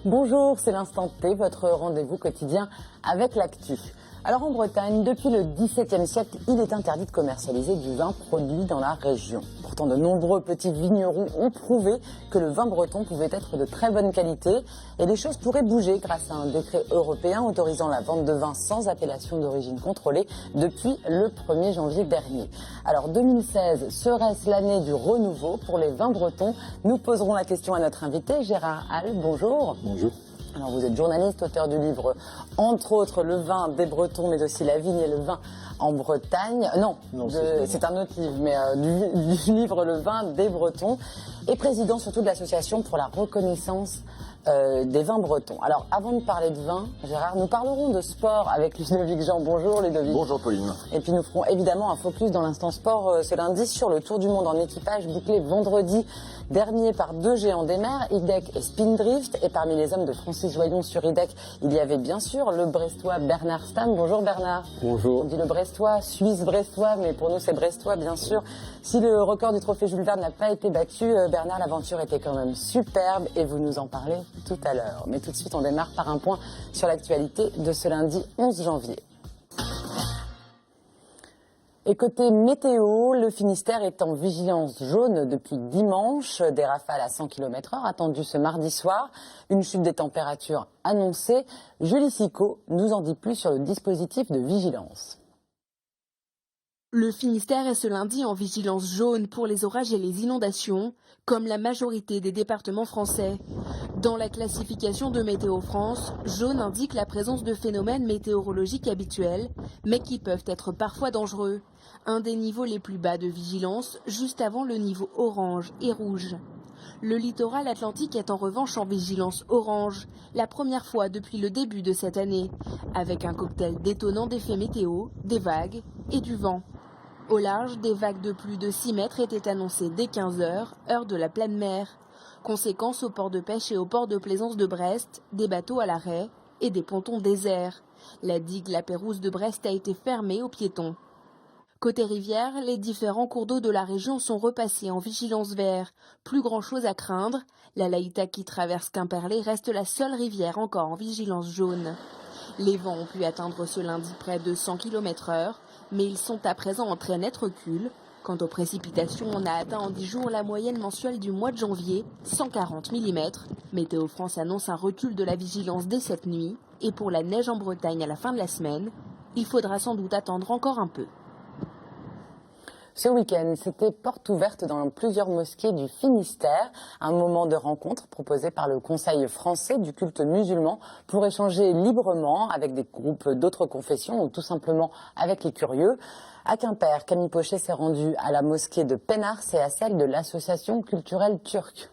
Bonjour, c'est l'Instant T, votre rendez-vous quotidien avec l'actu. Alors en Bretagne, depuis le XVIIe siècle, il est interdit de commercialiser du vin produit dans la région. Pourtant, de nombreux petits vignerons ont prouvé que le vin breton pouvait être de très bonne qualité et les choses pourraient bouger grâce à un décret européen autorisant la vente de vin sans appellation d'origine contrôlée depuis le 1er janvier dernier. Alors 2016 serait-ce l'année du renouveau pour les vins bretons? Nous poserons la question à notre invité Gérard Hall. Bonjour. Bonjour. Alors vous êtes journaliste, auteur du livre, entre autres, Le vin des Bretons, mais aussi La vigne et le vin en Bretagne. Non, c'est un autre livre, mais du livre Le vin des Bretons, et président surtout de l'association pour la reconnaissance des vins bretons. Alors avant de parler de vin, Gérard, nous parlerons de sport avec Ludovic Jean. Bonjour Ludovic. Bonjour Pauline. Et puis nous ferons évidemment un focus dans l'instant sport ce lundi sur le Tour du Monde en équipage bouclé vendredi dernier par deux géants des mers, Hidek et Spindrift. Et parmi les hommes de Francis Joyon sur Hidek, il y avait bien sûr le Brestois Bernard Stamm. Bonjour Bernard. Bonjour. On dit le Brestois, Suisse-Brestois, mais pour nous c'est Brestois bien sûr. Si le record du trophée Jules Verne n'a pas été battu, Bernard, l'aventure était quand même superbe et vous nous en parlez tout à l'heure. Mais tout de suite on démarre par un point sur l'actualité de ce lundi 11 janvier. Et côté météo, le Finistère est en vigilance jaune depuis dimanche. Des rafales à 100 km/h attendues ce mardi soir. Une chute des températures annoncée. Julie Sicot nous en dit plus sur le dispositif de vigilance. Le Finistère est ce lundi en vigilance jaune pour les orages et les inondations, comme la majorité des départements français. Dans la classification de Météo France, jaune indique la présence de phénomènes météorologiques habituels, mais qui peuvent être parfois dangereux. Un des niveaux les plus bas de vigilance, juste avant le niveau orange et rouge. Le littoral atlantique est en revanche en vigilance orange, la première fois depuis le début de cette année, avec un cocktail détonnant d'effets météo, des vagues et du vent. Au large, des vagues de plus de 6 mètres étaient annoncées dès 15 h, heure de la pleine mer. Conséquence au port de pêche et au port de plaisance de Brest, des bateaux à l'arrêt et des pontons déserts. La digue La Pérouse de Brest a été fermée aux piétons. Côté rivière, les différents cours d'eau de la région sont repassés en vigilance vert. Plus grand chose à craindre, la Laïta qui traverse Quimperlé reste la seule rivière encore en vigilance jaune. Les vents ont pu atteindre ce lundi près de 100 km/h, mais ils sont à présent en très net recul. Quant aux précipitations, on a atteint en 10 jours la moyenne mensuelle du mois de janvier, 140 mm. Météo France annonce un recul de la vigilance dès cette nuit. Et pour la neige en Bretagne à la fin de la semaine, il faudra sans doute attendre encore un peu. Ce week-end, c'était porte ouverte dans plusieurs mosquées du Finistère, un moment de rencontre proposé par le Conseil français du culte musulman pour échanger librement avec des groupes d'autres confessions ou tout simplement avec les curieux. À Quimper, Camille Pochet s'est rendue à la mosquée de Pénars et à celle de l'association culturelle turque.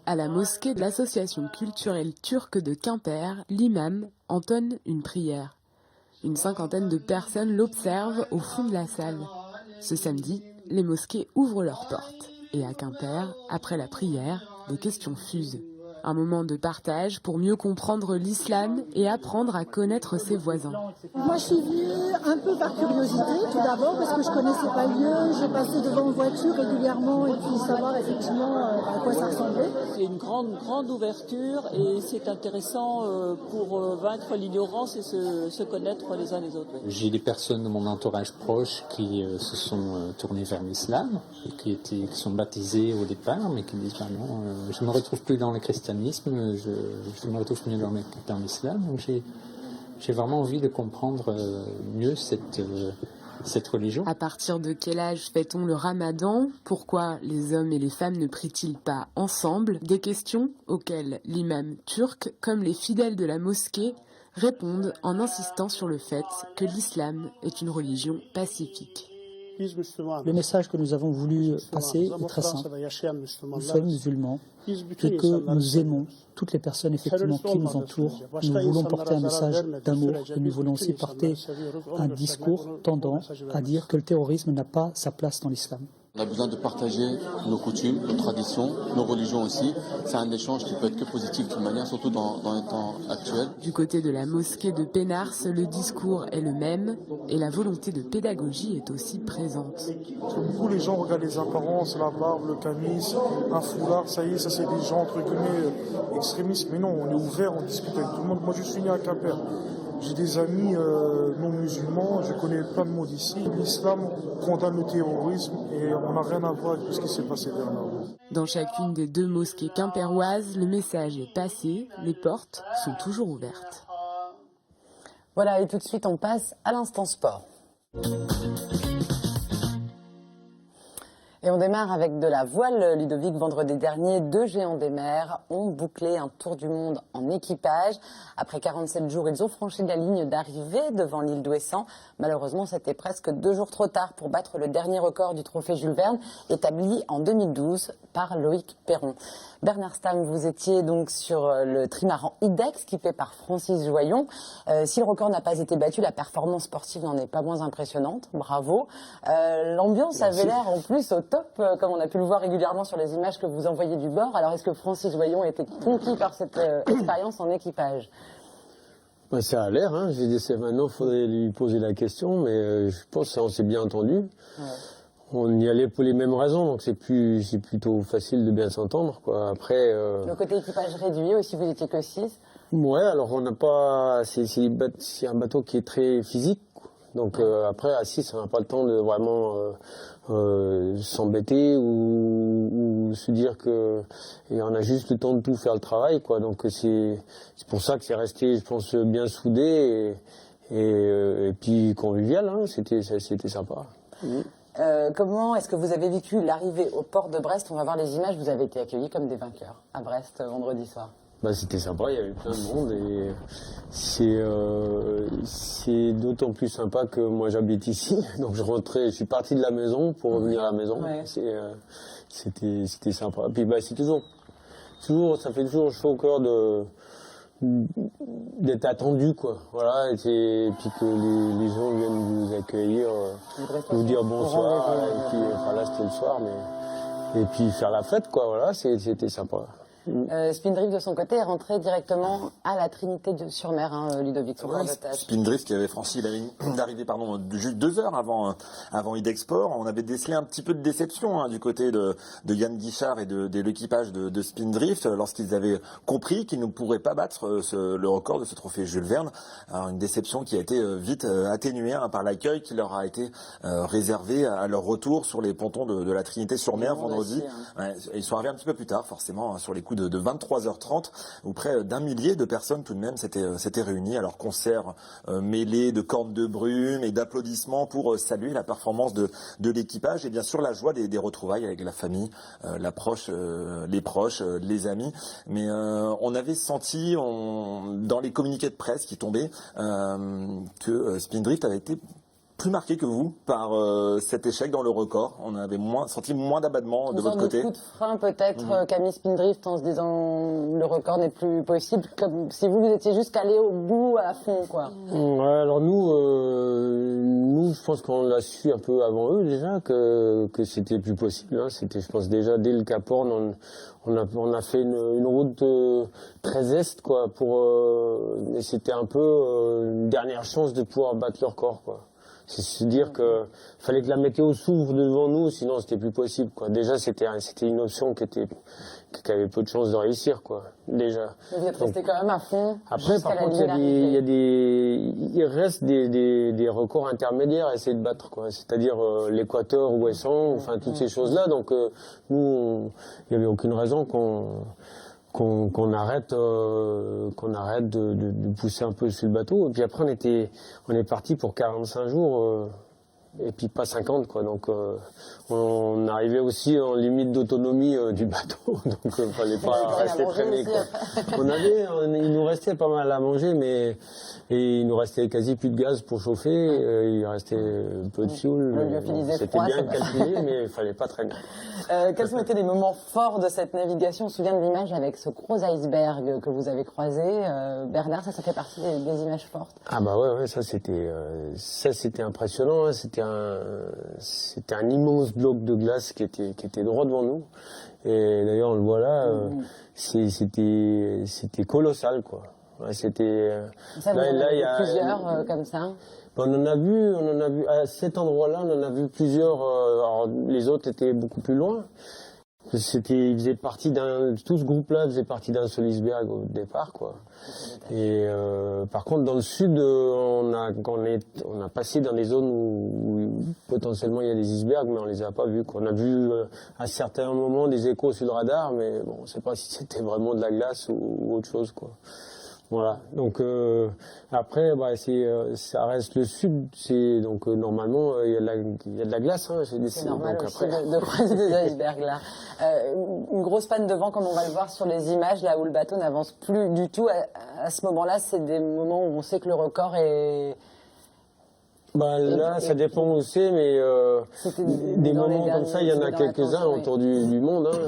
À la mosquée de l'association culturelle turque de Quimper, l'imam entonne une prière. Une cinquantaine de personnes l'observent au fond de la salle. Ce samedi, les mosquées ouvrent leurs portes. Et à Quimper, après la prière, des questions fusent. Un moment de partage pour mieux comprendre l'islam et apprendre à connaître ses voisins. Moi, je suis venue un peu par curiosité, tout d'abord, parce que je connaissais pas le lieu. Je passais devant en voiture régulièrement et puis savoir effectivement à quoi ça ressemblait. C'est une grande ouverture et c'est intéressant pour vaincre l'ignorance et se connaître les uns les autres. J'ai des personnes de mon entourage proche qui se sont tournées vers l'islam et qui sont baptisées au départ, mais qui disent non, je ne me retrouve plus dans le christianisme, je me retrouve mieux dans l'islam. Donc j'ai vraiment envie de comprendre mieux cette religion. À partir de quel âge fait-on le ramadan? Pourquoi les hommes et les femmes ne prient-ils pas ensemble? Des questions auxquelles l'imam turc, comme les fidèles de la mosquée, répondent en insistant sur le fait que l'islam est une religion pacifique. Le message que nous avons voulu passer est très simple. Nous sommes musulmans et que nous aimons toutes les personnes effectivement qui nous entourent. Nous voulons porter un message d'amour et nous voulons aussi porter un discours tendant à dire que le terrorisme n'a pas sa place dans l'islam. On a besoin de partager nos coutumes, nos traditions, nos religions aussi. C'est un échange qui peut être que positif de toute manière, surtout dans les temps actuels. Du côté de la mosquée de Pénars, le discours est le même et la volonté de pédagogie est aussi présente. Beaucoup les gens regardent les apparences, la barbe, le camis, un foulard, ça y est, ça c'est des gens entre guillemets extrémistes. Mais non, on est ouvert, on discute avec tout le monde. Moi je suis né à Quimper. J'ai des amis non musulmans, je connais plein de mots d'ici. L'islam condamne le terrorisme et on n'a rien à voir avec tout ce qui s'est passé dernièrement. Dans chacune des 2 mosquées quimpéroises, le message est passé, les portes sont toujours ouvertes. Voilà, et tout de suite on passe à l'instant sport. Et on démarre avec de la voile, Ludovic. Vendredi dernier, 2 géants des mers ont bouclé un tour du monde en équipage. Après 47 jours, ils ont franchi la ligne d'arrivée devant l'île d'Ouessant. Malheureusement, c'était presque 2 jours trop tard pour battre le dernier record du trophée Jules Verne, établi en 2012 par Loïc Perron. Bernard Stamm, vous étiez donc sur le trimaran IDEX, équipé par Francis Joyon. Si le record n'a pas été battu, la performance sportive n'en est pas moins impressionnante. Bravo. L'ambiance avait l'air en plus au top, comme on a pu le voir régulièrement sur les images que vous envoyez du bord. Alors, est-ce que Francis Joyon était conquis par cette expérience en équipage? Ben, ça a l'air, hein. Maintenant, il faudrait lui poser la question, mais je pense qu'on s'est bien entendu. Ouais. On y allait pour les mêmes raisons, donc c'est plutôt facile de bien s'entendre, quoi. Après, le côté équipage réduit aussi, vous étiez que 6. Ouais, alors on n'a pas, c'est un bateau qui est très physique, donc après à 6, on n'a pas le temps de vraiment s'embêter ou se dire que et on a juste le temps de tout faire le travail, quoi. Donc c'est pour ça que c'est resté, je pense, bien soudé et puis convivial, hein. C'était sympa. Comment est-ce que vous avez vécu l'arrivée au port de Brest? On va voir les images, vous avez été accueillis comme des vainqueurs à Brest vendredi soir. Bah, c'était sympa, il y avait plein de monde et c'est d'autant plus sympa que moi j'habite ici, donc je suis parti de la maison pour revenir à la maison. Ouais. C'était sympa. Et puis bah, c'est toujours, ça fait toujours chaud au cœur d'être attendu, quoi. Voilà, et puis que les gens viennent vous accueillir, vous dire bonsoir, et puis enfin là c'était le soir, mais et puis faire la fête, quoi. Voilà, c'était sympa. Spindrift de son côté est rentré directement à la Trinité-sur-Mer, hein, Ludovic. Spindrift qui avait franchi la ligne d'arrivée juste 2 heures avant Idexport. On avait décelé un petit peu de déception du côté de Yann Guichard et de l'équipage de Spindrift lorsqu'ils avaient compris qu'ils ne pourraient pas battre le record de ce trophée Jules Verne. Alors, une déception qui a été vite atténuée par l'accueil qui leur a été réservé à leur retour sur les pontons de la Trinité-sur-Mer vendredi. Ouais, ils sont arrivés un petit peu plus tard, forcément, sur les coups de 23h30, où près d'1 millier de personnes tout de même s'étaient réunies. Alors concert mêlé de cornes de brume et d'applaudissements pour saluer la performance de l'équipage et bien sûr la joie des retrouvailles avec la famille, les proches, les amis. Mais on avait senti dans les communiqués de presse qui tombaient que Spindrift avait été plus marqué que vous par cet échec dans le record. On avait senti moins d'abattement de votre côté. Un coup de frein peut-être qu'a mis Spindrift en se disant le record n'est plus possible, comme si vous étiez juste allé au bout à fond, quoi. Ouais, alors nous, je pense qu'on l'a su un peu avant eux déjà que c'était plus possible. Hein. C'était, je pense déjà dès le Cap Horn, on a fait une route très est, quoi, et c'était un peu une dernière chance de pouvoir battre le record, quoi. C'est se dire que fallait que la météo s'ouvre devant nous, sinon c'était plus possible, quoi. Déjà c'était une option qui avait peu de chances de réussir, quoi. Déjà. Vous êtes resté quand même à fond. Après, par contre, il reste des records intermédiaires à essayer de battre, quoi. C'est-à-dire l'Équateur, Ouessant, enfin toutes ces choses-là. Donc nous, il n'y avait aucune raison qu'on arrête de pousser un peu sur le bateau. Et puis après, on est parti pour 45 jours, et puis pas 50, quoi. Donc, on arrivait aussi en limite d'autonomie du bateau. Donc, fallait pas rester traîné, quoi. Il nous restait pas mal à manger, mais il nous restait quasi plus de gaz pour chauffer. Il restait peu de fioul. C'était bien calculé, mais il fallait pas traîner. Quels ont été les moments forts de cette navigation? On se souvient de l'image avec ce gros iceberg que vous avez croisé. Bernard, ça fait partie des images fortes. Ah bah ouais, ça c'était impressionnant. Hein. C'était un immense bloc de glace qui était droit devant nous. Et d'ailleurs, on le voit là, c'était colossal, quoi. Ouais, c'était. Ça, là, il y a plusieurs comme ça. On en a vu à cet endroit-là, on en a vu plusieurs. Alors, les autres étaient beaucoup plus loin. Tout ce groupe-là faisait partie d'un seul iceberg au départ, quoi. Et par contre, dans le sud, on a passé dans des zones où potentiellement il y a des icebergs, mais on les a pas vus, quoi. On a vu à certains moments des échos sur le radar, mais bon, on ne sait pas si c'était vraiment de la glace ou autre chose, quoi. Voilà. Donc après, ça reste le sud. Donc normalement, il y a de la glace. Hein, c'est normal donc, aussi après... de croiser des icebergs là. Une grosse panne de vent, comme on va le voir sur les images, là où le bateau n'avance plus du tout. À ce moment-là, c'est des moments où on sait que le record est... Là, ça dépend où mais des moments comme ça, il y en a quelques-uns autour du monde. Hein.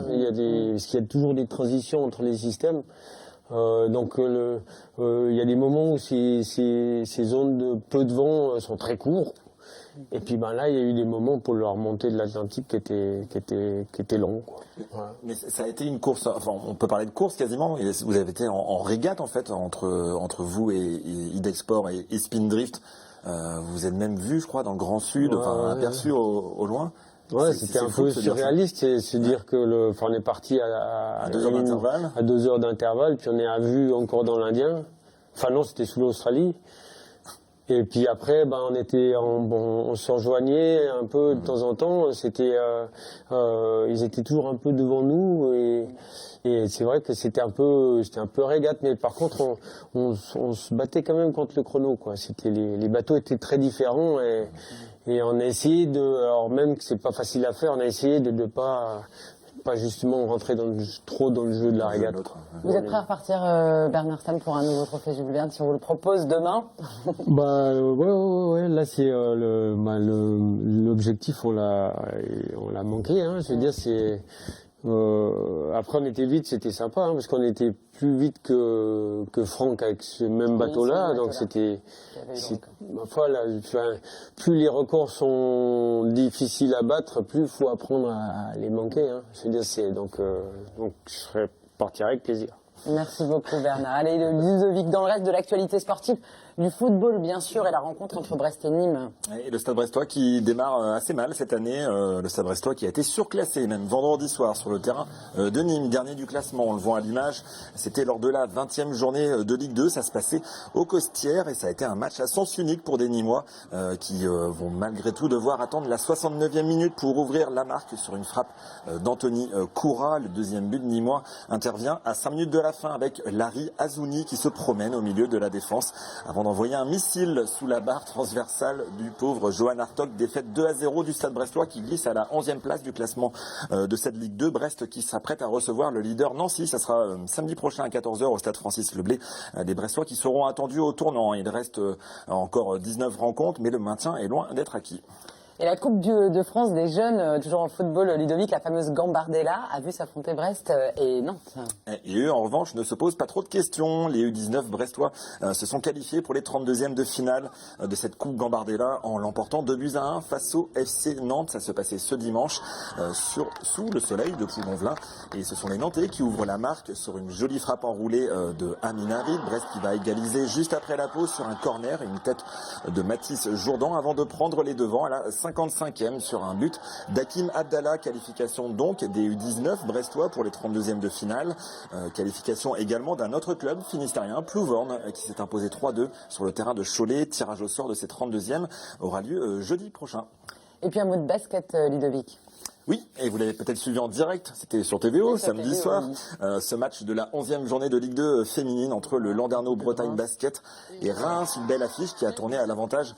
Parce qu'il y a toujours des transitions entre les systèmes. Donc il y a des moments où ces zones de peu de vent sont très courtes. Et puis là, il y a eu des moments pour la remontée de l'Atlantique qui étaient longs, quoi. Voilà. Mais ça a été une course, enfin on peut parler de course quasiment. Vous avez été en régate en fait entre vous et Idexport et Spindrift. Vous êtes même vu, je crois, dans le Grand Sud, aperçu au loin. Ouais, c'était un peu surréaliste, c'est dire que on est parti à 2 heures d'intervalle. À 2 heures d'intervalle, puis on est à vue encore dans l'Indien. Enfin non, c'était sous l'Australie. Et puis après, on se rejoignait un peu de temps en temps. Ils étaient toujours un peu devant nous et c'est vrai que c'était un peu régate, mais par contre on se battait quand même contre le chrono, quoi. Les bateaux étaient très différents et on a essayé alors même que c'est pas facile à faire, on a essayé de ne pas justement rentrer trop dans le jeu de la régate. Vous êtes prêt à repartir, Bernard Stamm, pour un nouveau trophée Jules Verne, si on vous le propose demain? Ouais. Là, c'est l'objectif, on l'a manqué. Hein. Je veux dire, c'est. Après, on était vite, c'était sympa, hein, parce qu'on était plus vite que Franck avec ce même bateau-là, donc c'était. Plus les records sont difficiles à battre, plus il faut apprendre à les manquer. Hein. Je veux dire, donc je serais parti avec plaisir. Merci beaucoup, Bernard. Allez, Ludovic, dans le reste de l'actualité sportive, du football, bien sûr, et la rencontre entre Brest et Nîmes. Et le Stade Brestois qui démarre assez mal cette année. Le Stade Brestois qui a été surclassé, même vendredi soir, sur le terrain de Nîmes, dernier du classement. On le voit à l'image. C'était lors de la 20e journée de Ligue 2. Ça se passait au Costières et ça a été un match à sens unique pour des Nîmois qui vont malgré tout devoir attendre la 69e minute pour ouvrir la marque sur une frappe d'Anthony Koura. Le deuxième but de Nîmois intervient à 5 minutes de la fin avec Larry Azouni qui se promène au milieu de la défense avant d'envoyer un missile sous la barre transversale du pauvre Johan Hartog. Défaite 2-0 du Stade Brestois qui glisse à la 11e place du classement de cette Ligue 2. Brest qui s'apprête à recevoir le leader Nancy. Ça sera samedi prochain à 14h au Stade Francis Leblay. Des Brestois qui seront attendus au tournant. Il reste encore 19 rencontres, mais le maintien est loin d'être acquis. Et la Coupe de France des jeunes, toujours en football, Ludovic, la fameuse Gambardella, a vu s'affronter Brest et Nantes. Et eux, en revanche, ne se posent pas trop de questions. Les U19 brestois se sont qualifiés pour les 32e de finale de cette Coupe Gambardella en l'emportant 2-1 face au FC Nantes. Ça se passait ce dimanche sous le soleil de Pougonvelin. Et ce sont les Nantais qui ouvrent la marque sur une jolie frappe enroulée de Amin Harid. Brest qui va égaliser juste après la pause sur un corner et une tête de Mathis Jourdan avant de prendre les devants à la 55e sur un but d'Hakim Abdallah. Qualification donc des U19 brestois pour les 32e de finale. Qualification également d'un autre club finistérien, Plouvorne, qui s'est imposé 3-2 sur le terrain de Cholet. Tirage au sort de ces 32e aura lieu jeudi prochain. Et puis un mot de basket, Ludovic. Oui, et vous l'avez peut-être suivi en direct, c'était sur TVO samedi soir, ce match de la 11e journée de Ligue 2 féminine entre le Landerneau Bretagne Basket et Reims, une belle affiche qui a tourné à l'avantage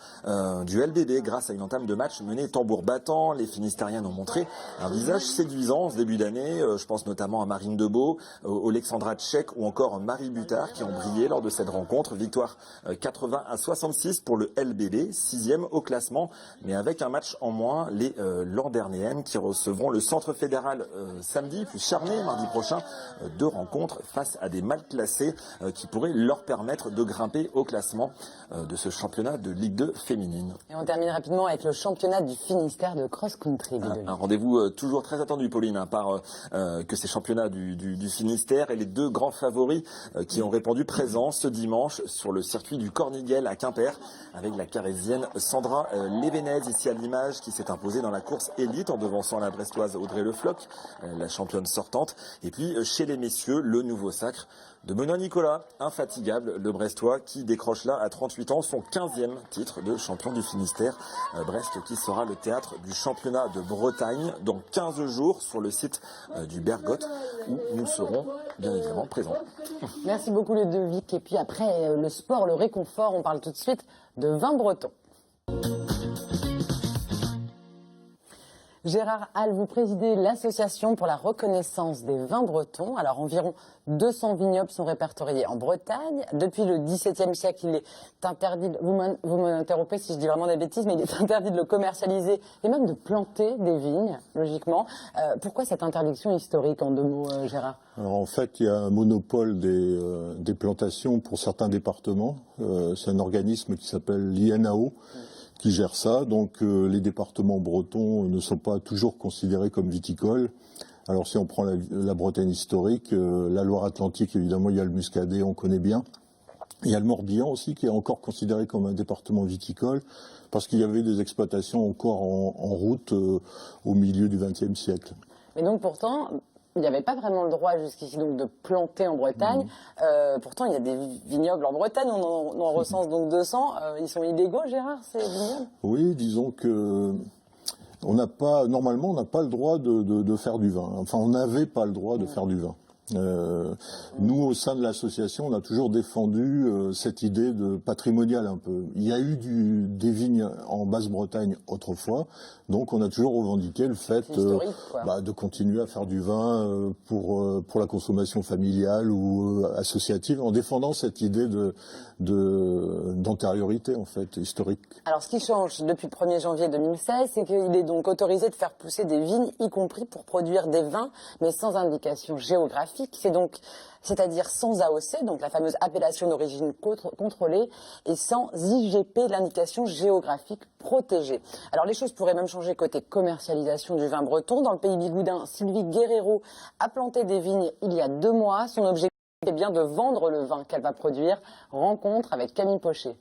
du LBB grâce à une entame de match menée tambour battant. Les Finistériennes ont montré un visage séduisant en ce début d'année, je pense notamment à Marine Debeau, Alexandra Tchek ou encore Marie Butard qui ont brillé lors de cette rencontre. Victoire 80-66 pour le LBB, 6e au classement, mais avec un match en moins, les Landernéennes qui reçoivent recevront le Centre fédéral samedi, puis Charnay mardi prochain. 2 rencontres face à des mal classés qui pourraient leur permettre de grimper au classement de ce championnat de Ligue 2 féminine. Et on termine rapidement avec le championnat du Finistère de cross-country. Un rendez-vous toujours très attendu, Pauline, que ces championnats du Finistère et les 2 grands favoris qui ont répondu présents ce dimanche sur le circuit du Corniguel à Quimper, avec la Carésienne Sandra Lévenez ici à l'image, qui s'est imposée dans la course élite en devançant la Brestoise Audrey Le Floch, la championne sortante. Et puis chez les messieurs, le nouveau sacre de Benoît Nicolas, infatigable, le Brestois, qui décroche là à 38 ans son 15e titre de champion du Finistère. Brest qui sera le théâtre du championnat de Bretagne dans 15 jours sur le site du Bergot, où nous serons bien évidemment présents. Merci beaucoup Ludovic. Et puis après le sport, le réconfort, on parle tout de suite de vin breton. Gérard Hall, vous présidez l'association pour la reconnaissance des vins bretons. Alors environ 200 vignobles sont répertoriés en Bretagne. Depuis le XVIIe siècle, il est interdit, vous m'interrompez si je dis vraiment des bêtises, mais il est interdit de le commercialiser et même de planter des vignes, logiquement. Pourquoi cette interdiction historique, en 2 mots, Gérard? Alors en fait, il y a un monopole des plantations pour certains départements. C'est un organisme qui s'appelle l'INAO. Qui gère ça. Donc les départements bretons ne sont pas toujours considérés comme viticoles. Alors si on prend la Bretagne historique, la Loire-Atlantique, évidemment, il y a le Muscadet, on connaît bien. Il y a le Morbihan aussi, qui est encore considéré comme un département viticole, parce qu'il y avait des exploitations encore en route au milieu du XXe siècle. Mais donc pourtant, il n'y avait pas vraiment le droit jusqu'ici donc de planter en Bretagne. Pourtant, il y a des vignobles en Bretagne, on en recense donc 200. Ils sont illégaux, Gérard, ces vignobles? Oui, disons que normalement, on n'a pas le droit de faire du vin. Enfin, on n'avait pas le droit de faire du vin. Nous, au sein de l'association, on a toujours défendu cette idée de patrimonial un peu. Il y a eu des vignes en Basse-Bretagne autrefois, donc on a toujours revendiqué le fait de continuer à faire du vin pour la consommation familiale ou associative, en défendant cette idée d'antériorité en fait historique. Alors, ce qui change depuis le 1er janvier 2016, c'est qu'il est donc autorisé de faire pousser des vignes, y compris pour produire des vins, mais sans indication géographique. C'est-à-dire sans AOC, donc la fameuse appellation d'origine contrôlée, et sans IGP, l'indication géographique protégée. Alors les choses pourraient même changer côté commercialisation du vin breton. Dans le pays bigoudin, Sylvie Guerrero a planté des vignes il y a 2 mois. Son objectif est bien de vendre le vin qu'elle va produire. Rencontre avec Camille Pochet.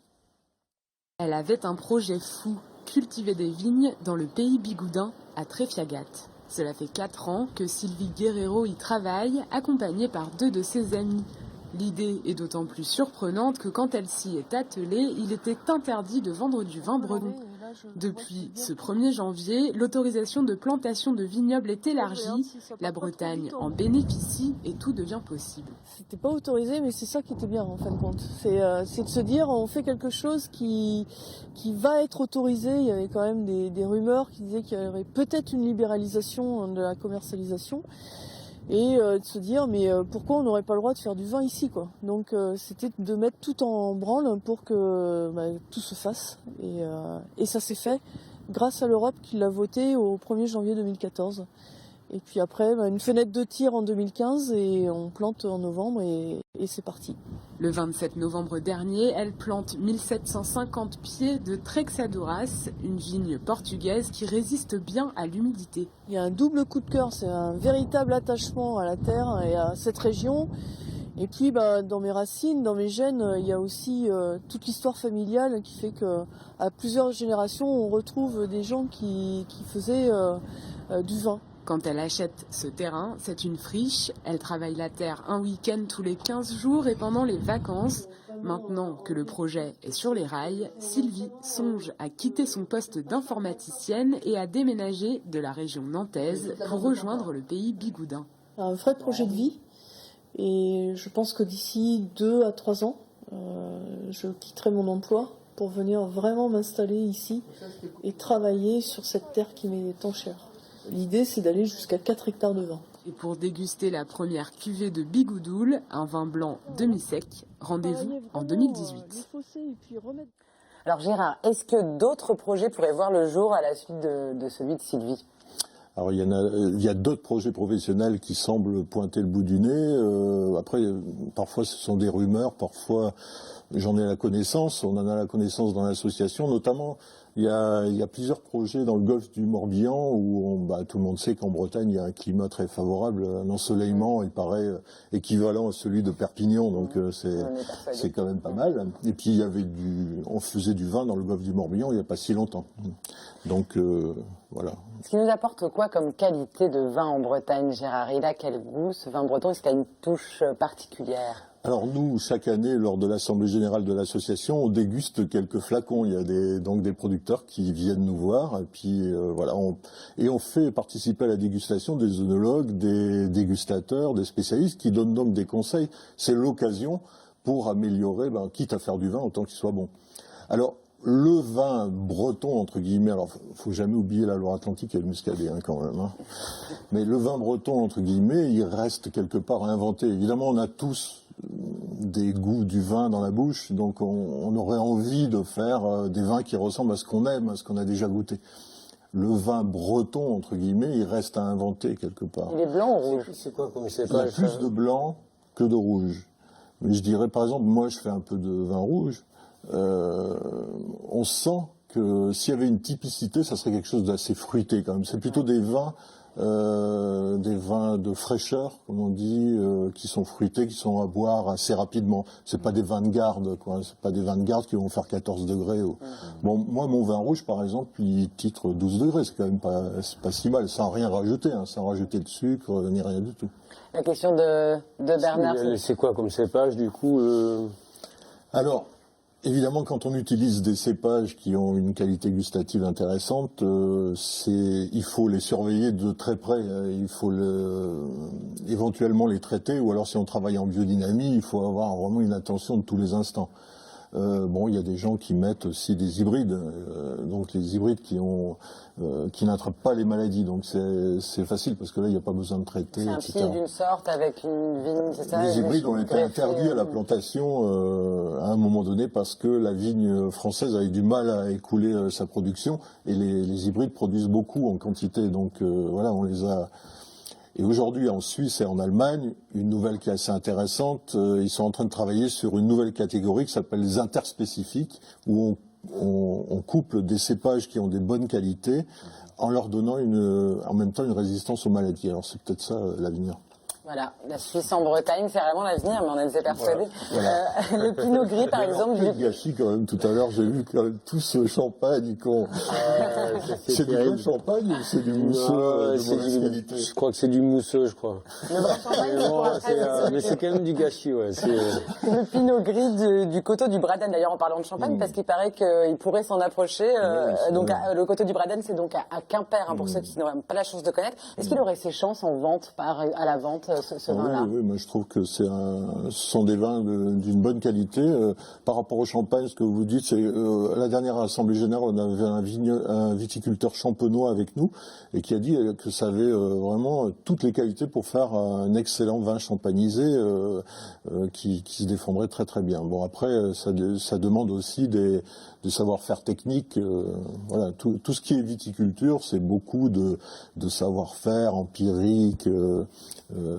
Elle avait un projet fou, cultiver des vignes dans le pays bigoudin à Tréfiagat. Cela fait 4 ans que Sylvie Guerrero y travaille, accompagnée par 2 de ses amis. L'idée est d'autant plus surprenante que quand elle s'y est attelée, il était interdit de vendre du vin breton. Depuis ce 1er janvier, l'autorisation de plantation de vignobles est élargie. La Bretagne en bénéficie et tout devient possible. C'était pas autorisé, mais c'est ça qui était bien en fin de compte. C'est de se dire, on fait quelque chose qui va être autorisé. Il y avait quand même des rumeurs qui disaient qu'il y aurait peut-être une libéralisation de la commercialisation. Et de se dire, mais pourquoi on n'aurait pas le droit de faire du vin ici, quoi. Donc c'était de mettre tout en branle pour que tout se fasse. Et ça s'est fait grâce à l'Europe qui l'a voté au 1er janvier 2014. Et puis après, une fenêtre de tir en 2015 et on plante en novembre et c'est parti. Le 27 novembre dernier, elle plante 1750 pieds de Trexadoras, une vigne portugaise qui résiste bien à l'humidité. Il y a un double coup de cœur, c'est un véritable attachement à la terre et à cette région. Et puis dans mes racines, dans mes gènes, il y a aussi toute l'histoire familiale qui fait qu'à plusieurs générations, on retrouve des gens qui faisaient du vin. Quand elle achète ce terrain, c'est une friche. Elle travaille la terre un week-end tous les 15 jours et pendant les vacances. Maintenant que le projet est sur les rails, Sylvie songe à quitter son poste d'informaticienne et à déménager de la région nantaise pour rejoindre le pays bigoudin. Un vrai projet de vie. Et je pense que d'ici 2 à 3 ans, je quitterai mon emploi pour venir vraiment m'installer ici et travailler sur cette terre qui m'est tant chère. L'idée, c'est d'aller jusqu'à 4 hectares de vin. Et pour déguster la première cuvée de Bigoudoul, un vin blanc demi-sec, rendez-vous en 2018. Alors Gérard, est-ce que d'autres projets pourraient voir le jour à la suite de celui de Sylvie ? Alors il y a d'autres projets professionnels qui semblent pointer le bout du nez. Après, parfois ce sont des rumeurs, parfois j'en ai la connaissance. On en a la connaissance dans l'association, notamment. Il y a plusieurs projets dans le golfe du Morbihan où tout le monde sait qu'en Bretagne il y a un climat très favorable, un ensoleillement il paraît équivalent à celui de Perpignan, donc c'est quand même pas mal. Et puis on faisait du vin dans le golfe du Morbihan il n'y a pas si longtemps. Donc voilà. Ce qui nous apporte quoi comme qualité de vin en Bretagne, Gérard? Il a quel goût ce vin breton? Est-ce qu'il a une touche particulière? Alors nous, chaque année, lors de l'Assemblée Générale de l'association, on déguste quelques flacons. Il y a donc des producteurs qui viennent nous voir. Et puis voilà, on fait participer à la dégustation des œnologues, des dégustateurs, des spécialistes qui donnent donc des conseils. C'est l'occasion pour améliorer, quitte à faire du vin, autant qu'il soit bon. Alors, le vin breton, entre guillemets, alors faut jamais oublier la Loire-Atlantique et le Muscadet quand même. Mais le vin breton, entre guillemets, il reste quelque part à inventer. Évidemment, on a tous des goûts du vin dans la bouche, donc on aurait envie de faire des vins qui ressemblent à ce qu'on aime, à ce qu'on a déjà goûté. Le vin breton, entre guillemets, il reste à inventer quelque part. Il est blanc ou rouge? C'est quoi comme c'est Il y a plus de blanc que de rouge. Mais je dirais, par exemple, moi je fais un peu de vin rouge. On sent que s'il y avait une typicité, ça serait quelque chose d'assez fruité quand même. C'est plutôt des vins de fraîcheur, comme on dit, qui sont fruités, qui sont à boire assez rapidement. C'est pas des vins de garde, quoi. C'est pas des vins de garde qui vont faire 14 degrés. Bon, moi, mon vin rouge, par exemple, il titre 12 degrés. C'est quand même c'est pas si mal, sans rien rajouter, sans rajouter de sucre, ni rien du tout. La question de Bernard. C'est quoi comme cépage, du coup Alors, évidemment, quand on utilise des cépages qui ont une qualité gustative intéressante, il faut les surveiller de très près. Il faut éventuellement les traiter, ou alors si on travaille en biodynamie, il faut avoir vraiment une attention de tous les instants. Il y a des gens qui mettent aussi des hybrides, donc les hybrides qui n'attrapent pas les maladies, donc c'est facile parce que là il n'y a pas besoin de traiter. C'est un fil d'une sorte avec une vigne, c'est ça? Les hybrides ont été interdits à la plantation à un moment donné parce que la vigne française avait du mal à écouler sa production et les hybrides produisent beaucoup en quantité, donc voilà, on les a. Et aujourd'hui, en Suisse et en Allemagne, une nouvelle qui est assez intéressante, ils sont en train de travailler sur une nouvelle catégorie qui s'appelle les interspécifiques, où on couple des cépages qui ont des bonnes qualités en leur donnant en même temps une résistance aux maladies. Alors c'est peut-être ça l'avenir. Voilà, la Suisse en Bretagne, c'est vraiment l'avenir, mais on en était persuadés. Voilà. Le Pinot Gris, par exemple. Du gâchis quand même, tout à l'heure, j'ai vu quand même tout ce champagne c'est du bon champagne ou c'est du mousseux de mauvaise qualité? Je crois que c'est du mousseux, je crois. Mais c'est quand même du gâchis, ouais. Le Pinot Gris du coteau du Braden, d'ailleurs, en parlant de champagne, parce qu'il paraît qu'il pourrait s'en approcher. Le coteau du Braden, c'est donc à Quimper, pour ceux qui n'auraient pas la chance de connaître. Est-ce qu'il aurait ses chances en vente, à la vente, ce vin-là? Oui, moi je trouve que ce sont des vins d'une bonne qualité. Par rapport au champagne, ce que vous dites, c'est à la dernière Assemblée Générale, on avait un viticulteur champenois avec nous et qui a dit que ça avait vraiment toutes les qualités pour faire un excellent vin champagnisé qui se défendrait très très bien. Bon, après, ça demande aussi des savoir-faire techniques. Voilà, tout ce qui est viticulture, c'est beaucoup de savoir-faire empirique,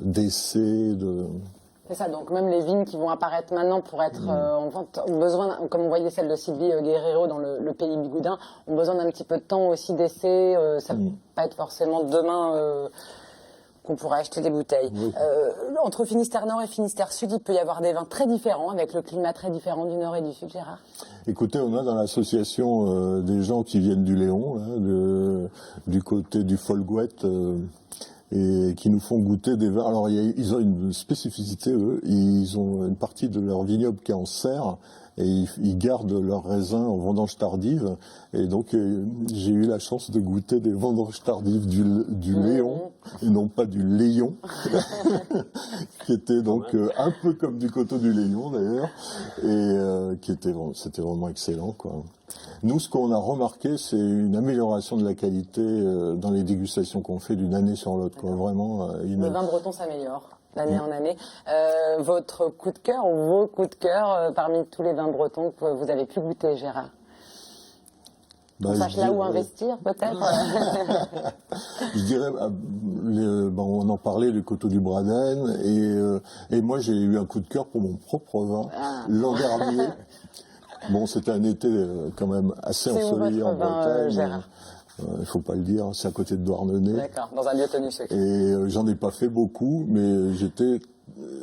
d'essais, C'est ça, donc même les vignes qui vont apparaître maintenant pour être en vente ont besoin, comme on voyait celle de Sylvie Guerrero dans le pays bigoudin, ont besoin d'un petit peu de temps aussi d'essais. Ça ne peut pas être forcément demain qu'on pourrait acheter des bouteilles. Oui. Entre Finistère Nord et Finistère Sud, il peut y avoir des vins très différents, avec le climat très différent du Nord et du Sud, Gérard? Écoutez, on a dans l'association des gens qui viennent du Léon, du côté du Folgouette, et qui nous font goûter des vins. Alors ils ont une spécificité, eux, ils ont une partie de leur vignoble qui est en serre, et ils gardent leurs raisins en vendange tardive, et donc j'ai eu la chance de goûter des vendanges tardives du Léon, et non pas du Léon, qui était donc un peu comme du coteau du Léon d'ailleurs, et c'était vraiment excellent, quoi. Nous, ce qu'on a remarqué, c'est une amélioration de la qualité dans les dégustations qu'on fait d'une année sur l'autre, quoi. Vraiment. Le vin breton s'améliore d'année en année. Votre coup de cœur ou vos coups de cœur parmi tous les vins bretons que vous avez pu goûter, Gérard? On sache là où investir, peut-être. Je dirais, on en parlait du coteau du Braden, et moi j'ai eu un coup de cœur pour mon propre vin l'an dernier. Bon, c'était un été quand même assez ensoleillé en Bretagne. Il ne faut pas le dire, c'est à côté de Douarnenez. D'accord, dans un lieu tenu secret. Et j'en ai pas fait beaucoup, mais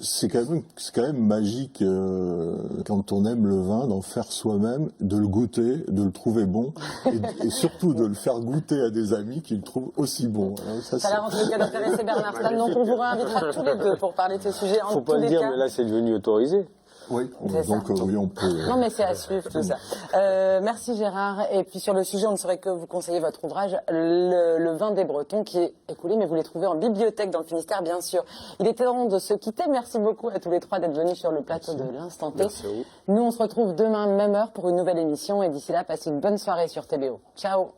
c'est quand même magique quand on aime le vin, d'en faire soi-même, de le goûter, de le trouver bon, et surtout de le faire goûter à des amis qui le trouvent aussi bon. Alors, ça a l'air en tout cas d'intéressser Bernard Stahl, donc on vous réinvitera tous les deux pour parler de ce sujet. Il ne faut pas le dire, mais là c'est devenu autorisé. Oui, donc oui, on peut. Non, mais c'est à suivre tout ça. Merci Gérard. Et puis sur le sujet, on ne saurait que vous conseiller votre ouvrage, Le vin des Bretons, qui est écoulé, mais vous les trouvez en bibliothèque dans le Finistère, bien sûr. Il est temps de se quitter. Merci beaucoup à tous les trois d'être venus sur le plateau de l'Instant T. Nous, on se retrouve demain, même heure, pour une nouvelle émission. Et d'ici là, passez une bonne soirée sur TBO. Ciao.